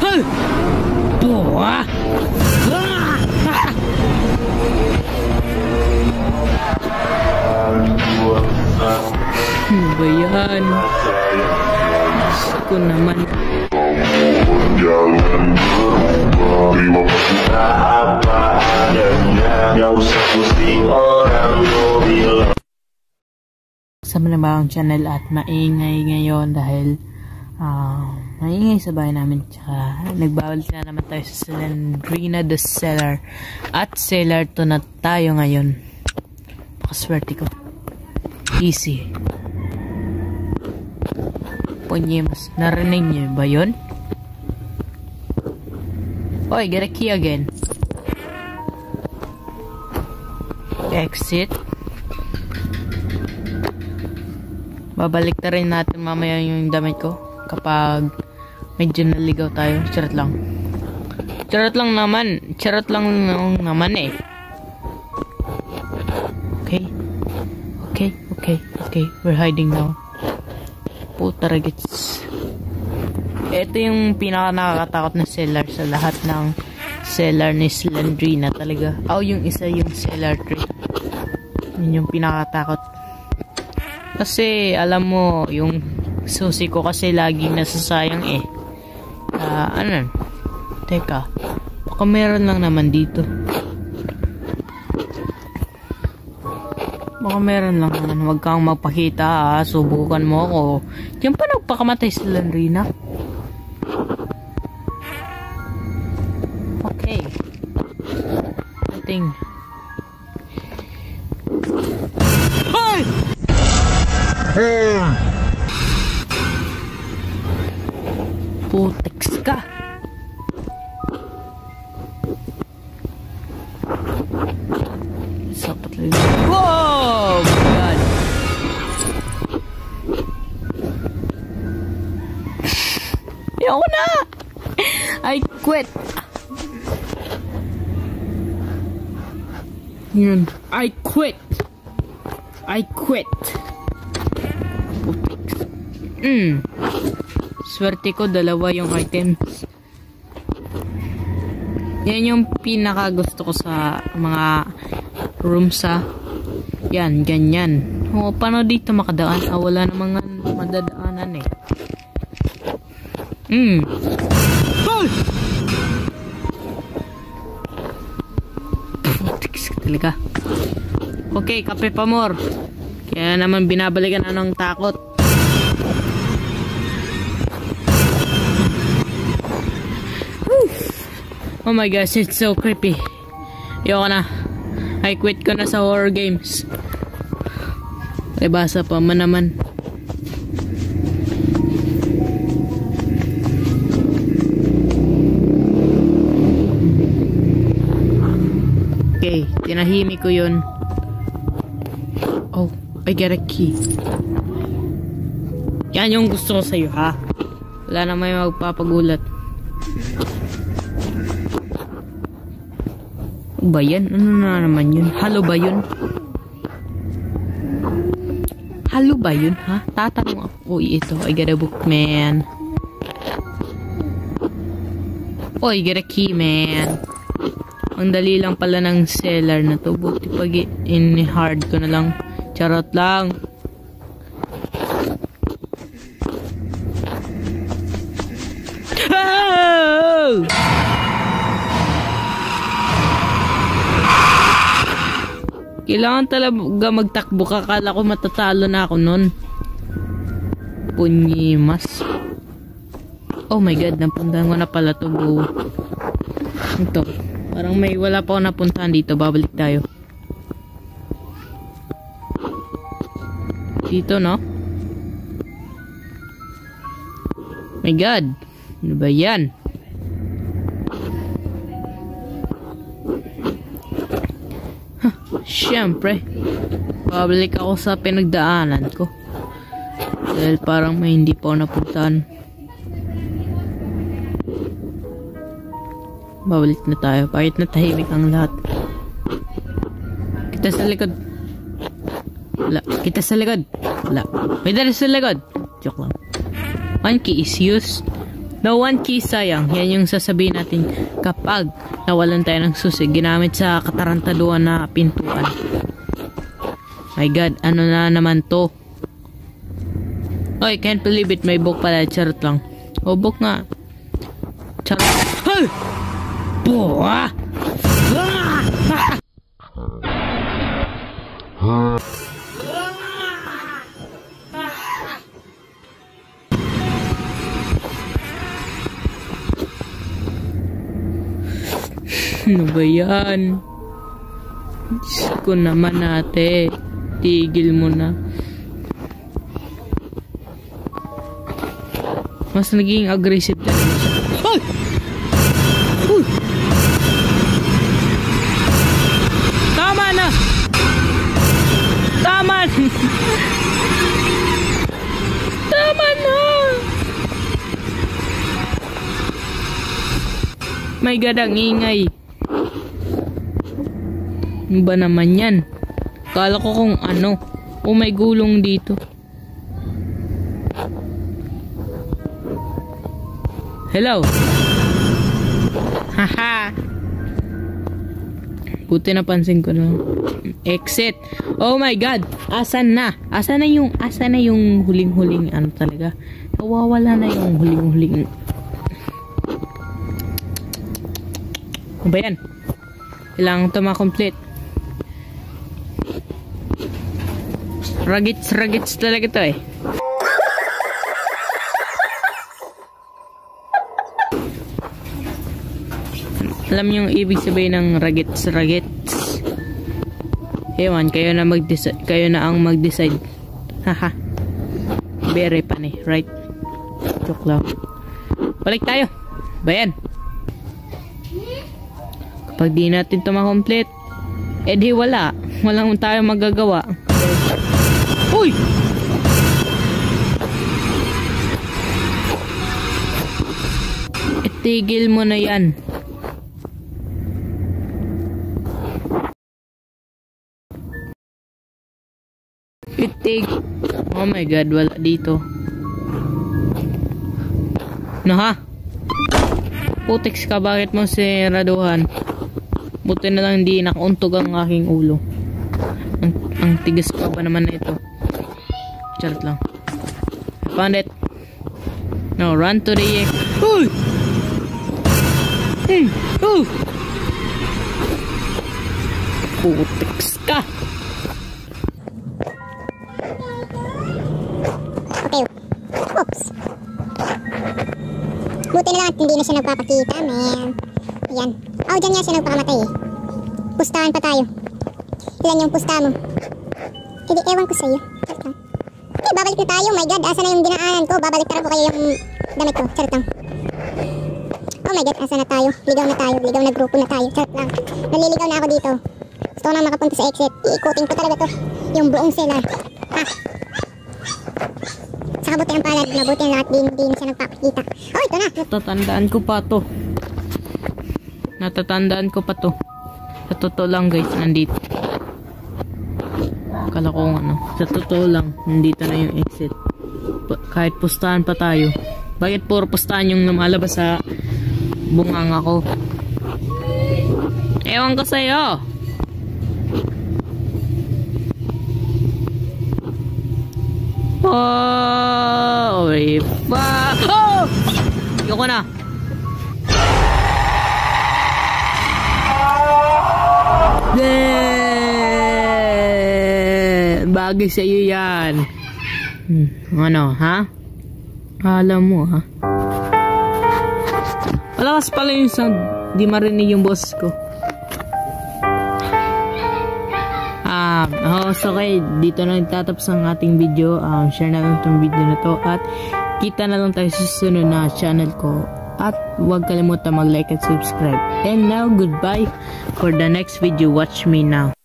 Ay! Buwa! Ano ba yan? Gusto naman. Sama na ba ang channel at maingay ngayon dahil maingay sa bahay namin, tsaka nagbabalik na naman tayo sa Slendrina the Cellar at Cellar to na tayo ngayon. Pakaswerte ko. Easy. Ponyemas, narinig niyo ba yun? Oy, get a key again. Exit. Babalik na rin natin mamaya yung damit ko kapag medyo naligaw tayo. Charot lang. Charot lang naman. Charot lang naman eh. Okay. We're hiding now. Puta ragits. Ito yung pinaka nakakatakot na cellar sa lahat ng cellar ni Slendrina talaga. Yung isa yung cellar 3. Yun yung pinakatakot. Kasi alam mo yung susi ko kasi laging nasasayang eh. Ano? Teka. Baka meron lang naman dito. Baka meron lang naman. Huwag kang magpakita ha. Subukan mo ako. Diyan pa nagpakamatay si Slendrina. Okay. Ating. Hey! Putex ka. Sapat lang. Wow! God. Ayoko na. I quit. Yun. I quit. Swerte ko, dalawa yung items. Yan yung pinaka gusto ko sa mga rooms ha. Yan, ganyan. Paano dito makadaan? Wala namang madadaanan eh. Tiks talaga. Okay, kape pa more. Kaya naman binabalikan na ng takot. Oh my gosh, it's so creepy. Ayoko na. I quit ko na sa horror games. Basa pa man naman. Okay, tinahimik ko yun. Oh, I get a key. Yan yung gusto ko sa'yo ha. Wala na may magpapagulat. Ba yan? Ano na naman yun? Halo ba yun? Halo ba yun? Ha? Tatanong ako. Uy, ito. I got a book, man. Oh, I got a key, man. Ang dali lang pala ng cellar na to. Buti pag in-hard ko na lang. Charot lang. Oh! Kailangan talaga magtakbo ka. Kala ko matatalo na ako nun. Punyimas. Oh my god, napuntahan ko na pala to. Go. Ito. Parang may wala pa ako napuntahan dito. Babalik tayo. Dito, no? My god. Ano ba yan? Siyempre, babalik ako sa pinagdaanan ko. Dahil parang may hindi pa ako napuntahan. Babalik na tayo. Bakit natahimik ang lahat? Kita sa likod. Wala. Kita sa likod. Wala. May dala sa likod. Joke lang. One key is used. No one key, sayang. Yan yung sasabihin natin kapag nawalan tayo ng susi ginamit sa katarantaduhan na pintuan. My God, ano na naman to? Oy, can't believe it. May book pala. Charot lang. O, book nga. Charot. Hey! Buah! Ano ba yan? Diyos ko naman ate. Tigil mo na. Mas naging aggressive talaga siya. Ay! Uy! Tama na! Tama na! Tama na! My God, ang ingay. Ano ba naman yan? Kala ko kung ano. Oh, may gulong dito. Hello. Haha. Buti napansin ko na. Exit. Oh my God. Asan na? Asan na yung huling-huling ano talaga? Nawawala na yung huling-huling. Ano ba yan? Kailangan ito ma-complete. Ragits talaga to eh. Alam niyo yung ibig sabihin ng ragits. Ewan, kayo na ang mag-decide. Haha. Very funny, right? Joke lang. Balik tayo. Bayan. Kapag di natin ito ma-complete, edi wala. Walang tayo magagawa. Uy! Itigil mo na yan. Oh my God, wala dito. No ha? Putix ka, bakit mo siraduhan? Buti na lang hindi nakauntog ang aking ulo. Ang tigas pa ba naman na ito? Charot lang. I found it. No, run to the... Uy! Hey! Oh! Putix ka! Okay. Oops. Buti na lang at hindi na siya nagpapakita, man. Ayan. Oh, dyan nga siya nagpakamatay eh. Pustahan pa tayo. Ilan yung pusta mo? Hindi, ewan ko sa'yo. Charot lang. Okay, babalik na tayo. My God, asa na yung dinaanan ko? Babalik ko kayo yung damit ko. Charot lang. Oh my God, asa na tayo? Ligaw na tayo. Ligaw na grupo na tayo. Charot lang. Naliligaw na ako dito. Gusto ko na makapunta sa exit. Iikutin ko talaga to. Yung buong cellar. Ha? Sa kabuti ang palad. Mabuti ang lahat. Di na siya nagpapakita. Oh, ito na. Natatandaan ko pa to. Natatandaan ko pa to. Sa totoo lang guys, nandito. Akala ko ano. Sa totoo lang, nandito na yung exit. Kahit pustahan pa tayo. Bakit puro pustahan yung lumalabas sa bunganga ko? Ewan ko sa'yo. Oh, iba. Oh! Yoko na. Bagay sa iyo yan. Ano, ha? Alam mo, ha? Malakas pala yung sound. Di marinig yung boss ko. So okay, dito na nagtatapos ang ating video. Share na lang itong video na to. At kita na lang tayo sa susunod na channel ko. At huwag kalimutan mag-like at subscribe. And now, goodbye for the next video. Watch me now.